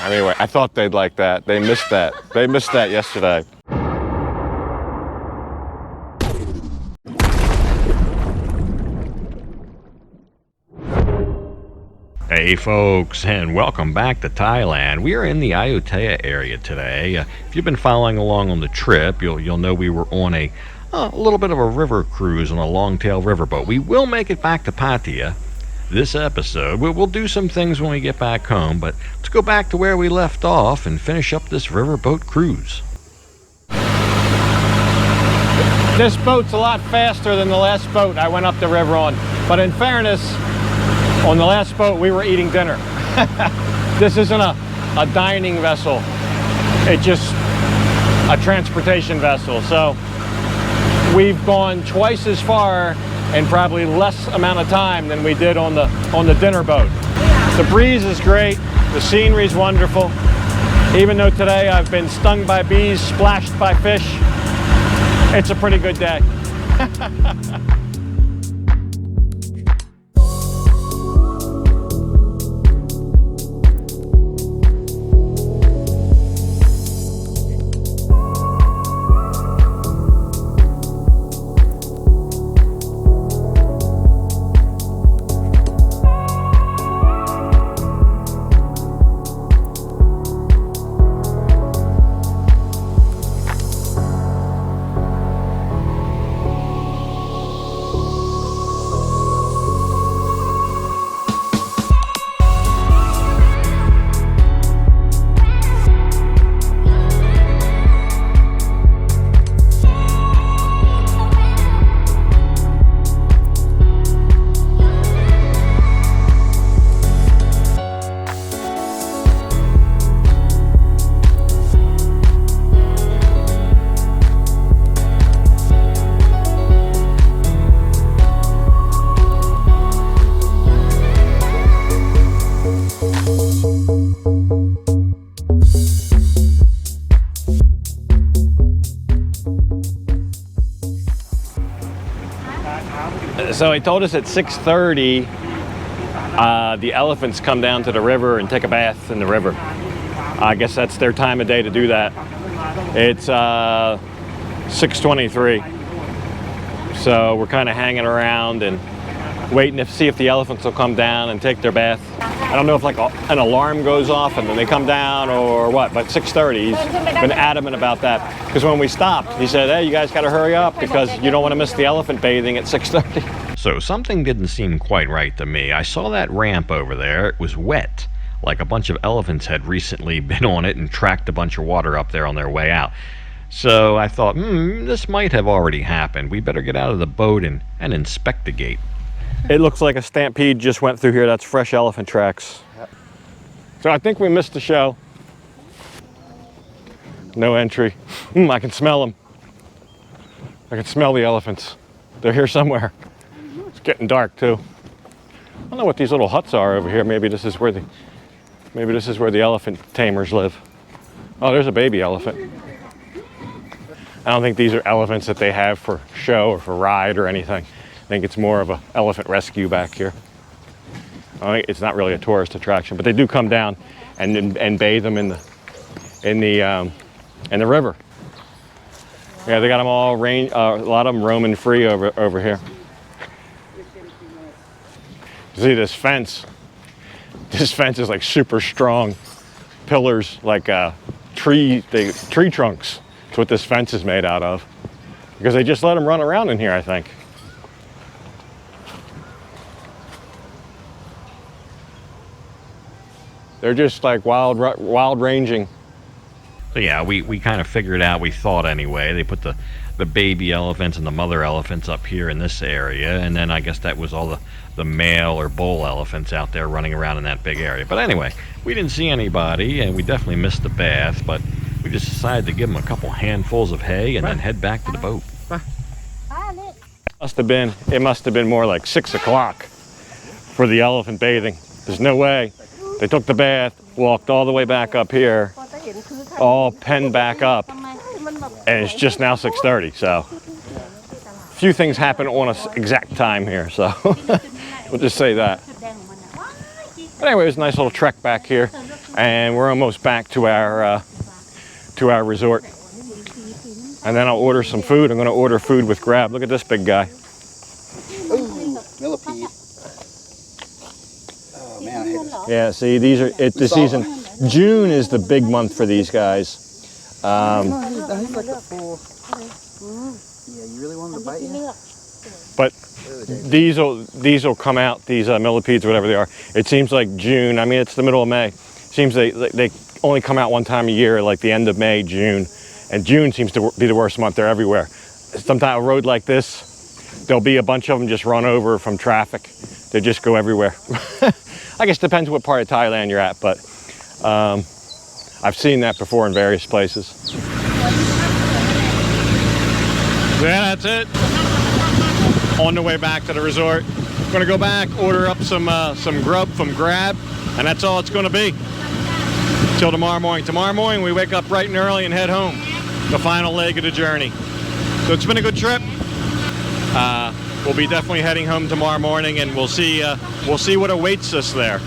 Anyway, I thought they'd like that. They missed that. They missed that yesterday. Hey folks, and welcome back to Thailand. We are in the Pattaya area today. If you've been following along on the trip, you'll know we were on a little bit of a river cruise on a long-tail riverboat. We will make it back to Pattaya this episode. We'll do some things when we get back home, but let's go back to where we left off and finish up this riverboat cruise. This boat's a lot faster than the last boat I went up the river on, but in fairness, on the last boat, we were eating dinner. This isn't a dining vessel. It's just a transportation vessel. So we've gone twice as far in probably less amount of time than we did on the dinner boat. The breeze is great. The scenery's wonderful. Even though today I've been stung by bees, splashed by fish, it's a pretty good day. So he told us at 6:30, the elephants come down to the river and take a bath in the river. I guess that's their time of day to do that. It's 6:23. So we're kind of hanging around and waiting to see if the elephants will come down and take their bath. I don't know if like an alarm goes off and then they come down or what, but 6:30, he's been adamant about that. Because when we stopped, he said, hey, you guys got to hurry up because you don't want to miss the elephant bathing at 6:30. So something didn't seem quite right to me. I saw that ramp over there. It was wet, like a bunch of elephants had recently been on it and tracked a bunch of water up there on their way out. So I thought, this might have already happened. We better get out of the boat and inspect the gate. It looks like a stampede just went through here. That's fresh elephant tracks. So I think we missed the show. No entry. I can smell them. I can smell the elephants. They're here somewhere. It's getting dark too. I don't know what these little huts are over here. Maybe this is where the elephant tamers live. Oh, there's a baby elephant. I don't think these are elephants that they have for show or for ride or anything. I think it's more of an elephant rescue back here. I think it's not really a tourist attraction, but they do come down and bathe them in the river. Yeah, they got them all a lot of them roaming free over here. See this fence? This fence is like super strong pillars, like tree trunks. That's what this fence is made out of. Because they just let them run around in here, I think. They're just like wild ranging. So yeah, we kind of figured out, we thought anyway, they put the baby elephants and the mother elephants up here in this area, and then I guess that was all the male or bull elephants out there running around in that big area. But anyway, we didn't see anybody, and we definitely missed the bath, but we just decided to give them a couple handfuls of hay and then head back to the boat. It must have been more like 6 o'clock for the elephant bathing. There's no way. They took the bath, walked all the way back up here, all penned back up, and it's just now 6:30, so a few things happen on an exact time here, so we'll just say that. But anyway, it was a nice little trek back here. and we're almost back to our resort. And then I'll order some food. I'm going to order food with Grab. Look at this big guy. Ooh, millipede. Oh man, I hate this. Yeah, see, these are the season. June is the big month for these guys. He's like a full. Yeah, you really want him to bite you? But these will come out, these millipedes, whatever they are. It seems like June. I mean, it's the middle of May. It seems they only come out one time a year, like the end of May, June. And June seems to be the worst month. They're everywhere. Sometimes a road like this, there'll be a bunch of them just run over from traffic. They just go everywhere. I guess it depends what part of Thailand you're at, but I've seen that before in various places. Yeah, that's it. On the way back to the resort. I'm gonna go back, order up some grub from Grab, and that's all it's gonna be. Till tomorrow morning. Tomorrow morning we wake up bright and early and head home. The final leg of the journey. So it's been a good trip. We'll be definitely heading home tomorrow morning, and we'll see what awaits us there.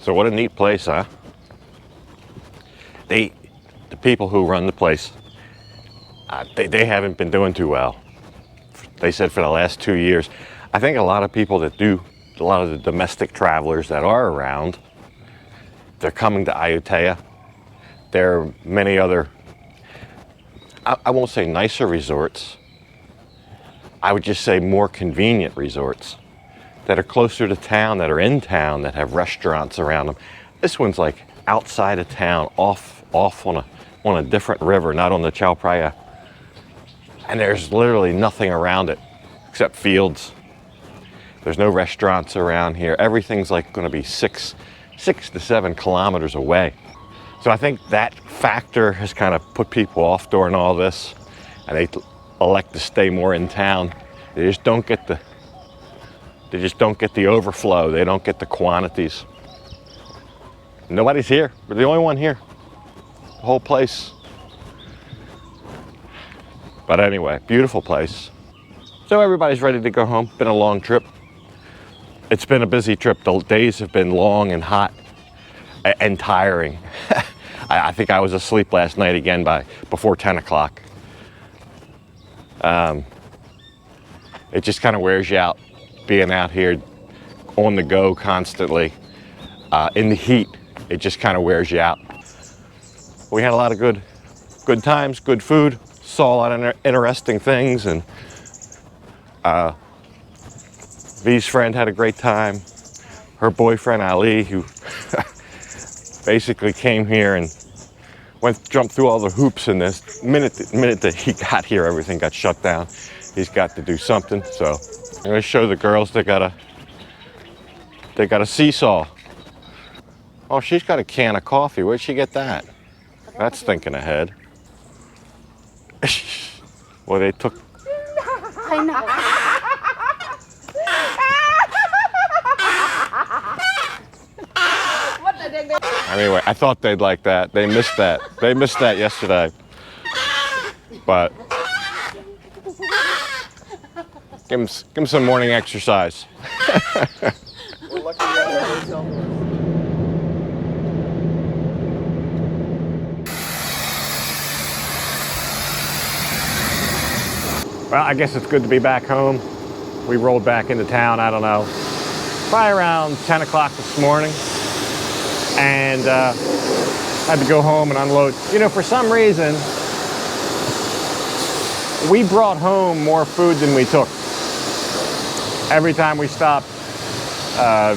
So what a neat place, huh? The people who run the place, they haven't been doing too well. They said for the last 2 years. I think a lot of people that do, a lot of the domestic travelers that are around, they're coming to Ayutthaya. There are many other, I won't say nicer resorts, I would just say more convenient resorts that are closer to town, that are in town, that have restaurants around them. This one's like outside of town, off on a different river, not on the Chao Phraya. And there's literally nothing around it except fields. There's no restaurants around here. Everything's like gonna be 6 to 7 kilometers away. So I think that factor has kind of put people off during all this, and they elect to stay more in town. They just don't get the overflow. They don't get the quantities. Nobody's here. We're the only one here. The whole place. But anyway, beautiful place. So everybody's ready to go home. Been a long trip. It's been a busy trip. The days have been long and hot and tiring. I think I was asleep last night again before 10 o'clock. It just kind of wears you out being out here on the go constantly. In the heat, it just kind of wears you out. We had a lot of good times, good food, saw a lot of interesting things, and V's friend had a great time. Her boyfriend Ali, who basically came here and jumped through all the hoops, and this minute that he got here, everything got shut down. He's got to do something, so I'm gonna show the girls they got a seesaw. Oh, she's got a can of coffee. Where'd she get that? That's thinking ahead. Well, they took. I know. Anyway, I thought they'd like that. They missed that. They missed that yesterday. But give them some morning exercise. We're lucky we have a hotel room. Well, I guess it's good to be back home. We rolled back into town, I don't know, probably around 10 o'clock this morning. And had to go home and unload. You know, for some reason, we brought home more food than we took. Every time we stopped,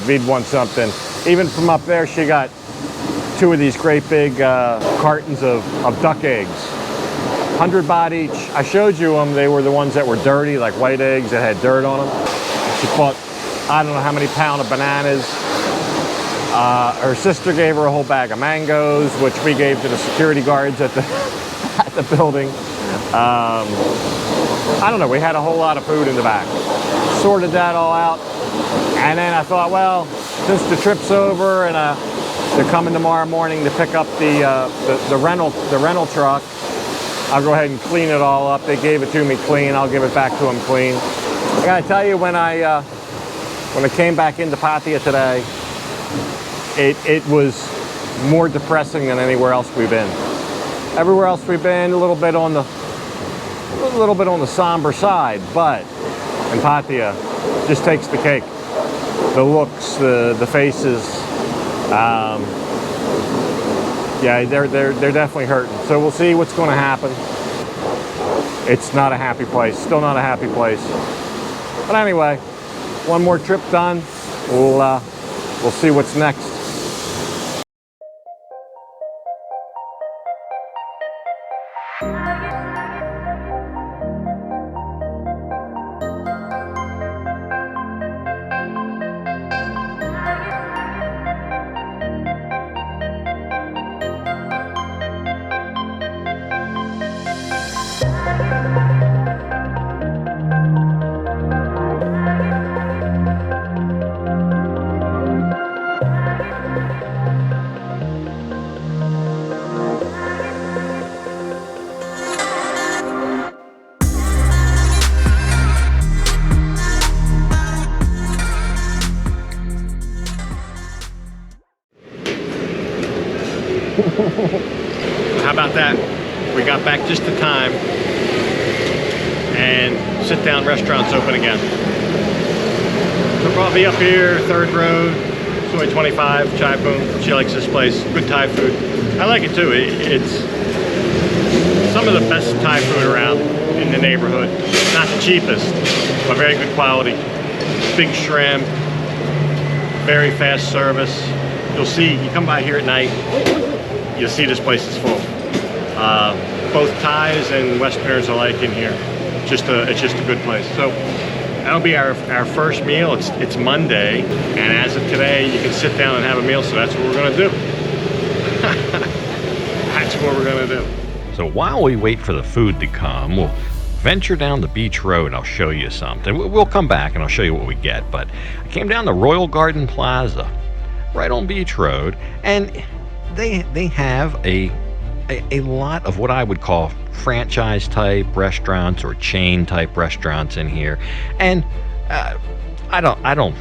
V'd want something. Even from up there, she got two of these great big cartons of duck eggs. 100 baht each. I showed you them. They were the ones that were dirty, like white eggs that had dirt on them. She bought, I don't know how many pounds of bananas. Her sister gave her a whole bag of mangoes, which we gave to the security guards at the at the building. I don't know, we had a whole lot of food in the back. Sorted that all out, and then I thought, well, since the trip's over and they're coming tomorrow morning to pick up the rental truck, I'll go ahead and clean it all up. They gave it to me clean. I'll give it back to them clean. I gotta tell you, when I came back into Pattaya today, it was more depressing than anywhere else we've been. Everywhere else we've been, a little bit on the somber side, but in Pattaya, just takes the cake. The looks, the faces, yeah, they're definitely hurting. So we'll see what's going to happen. It's not a happy place. Still not a happy place. But anyway, one more trip done. We'll see what's next. How about that? We got back just in time, and sit-down restaurants open again. So probably up here, 3rd Road, Soy 25, Chai Boom. She likes this place. Good Thai food. I like it too. It's some of the best Thai food around in the neighborhood. Not the cheapest, but very good quality. Big shrimp, very fast service. You'll see, you come by here at night, you'll see this place is full. Both Thais and Westerners alike in here. It's just a good place. So that'll be our first meal. It's Monday, and as of today, you can sit down and have a meal. So that's what we're gonna do. That's what we're gonna do. So while we wait for the food to come, we'll venture down the beach road. I'll show you something. We'll come back and I'll show you what we get. But I came down the Royal Garden Plaza, right on Beach Road, and they have a lot of what I would call franchise type restaurants or chain type restaurants in here. And I don't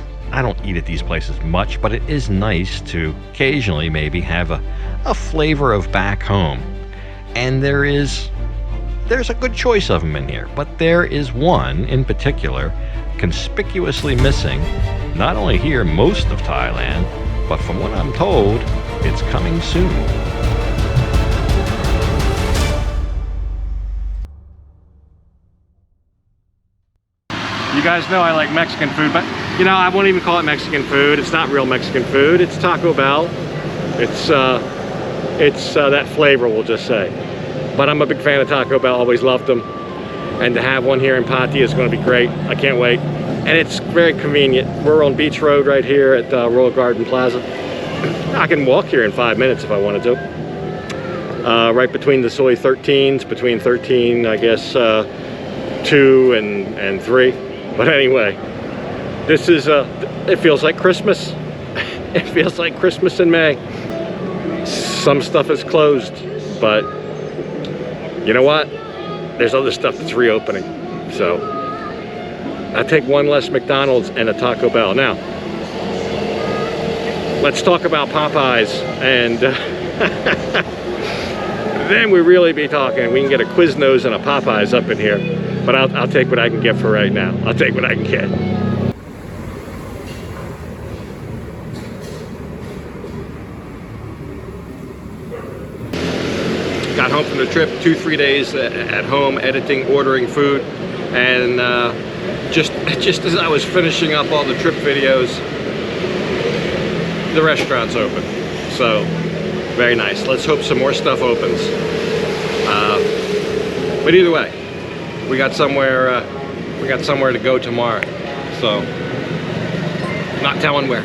eat at these places much, but it is nice to occasionally maybe have a flavor of back home. And there's a good choice of them in here, but there is one in particular conspicuously missing, not only here, most of Thailand, but from what I'm told, it's coming soon. You guys know I like Mexican food, but you know, I won't even call it Mexican food. It's not real Mexican food. It's Taco Bell. It's that flavor, we'll just say. But I'm a big fan of Taco Bell, always loved them. And to have one here in Pattaya is going to be great. I can't wait. And it's very convenient. We're on Beach Road right here at Royal Garden Plaza. I can walk here in 5 minutes if I wanted to. Right between the Soy 13s, between 13, I guess, 2 and 3. But anyway, this is, it feels like Christmas. It feels like Christmas in May. Some stuff is closed, but you know what? There's other stuff that's reopening. So I take one less McDonald's and a Taco Bell. Now, let's talk about Popeyes, and then we really be talking. We can get a Quiznos and a Popeyes up in here, but I'll take what I can get for right now. I'll take what I can get. Got home from the trip, 2-3 days at home, editing, ordering food, and just as I was finishing up all the trip videos, the restaurant's open. So Very nice. Let's hope some more stuff opens. But either way, we got somewhere to go tomorrow. So, not telling where.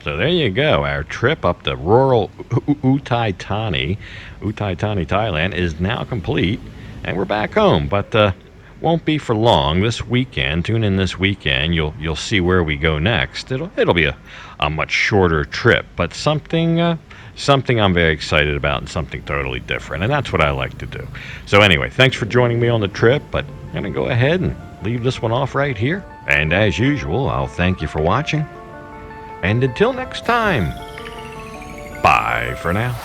So there you go. Our trip up to rural Uthai Thani, Thailand is now complete, and we're back home. But won't be for long. This weekend, tune in this weekend. You'll see where we go next. It'll be a much shorter trip, but something I'm very excited about and something totally different, and that's what I like to do. So anyway, thanks for joining me on the trip. But I'm gonna go ahead and leave this one off right here. And as usual, I'll thank you for watching. And until next time, bye for now.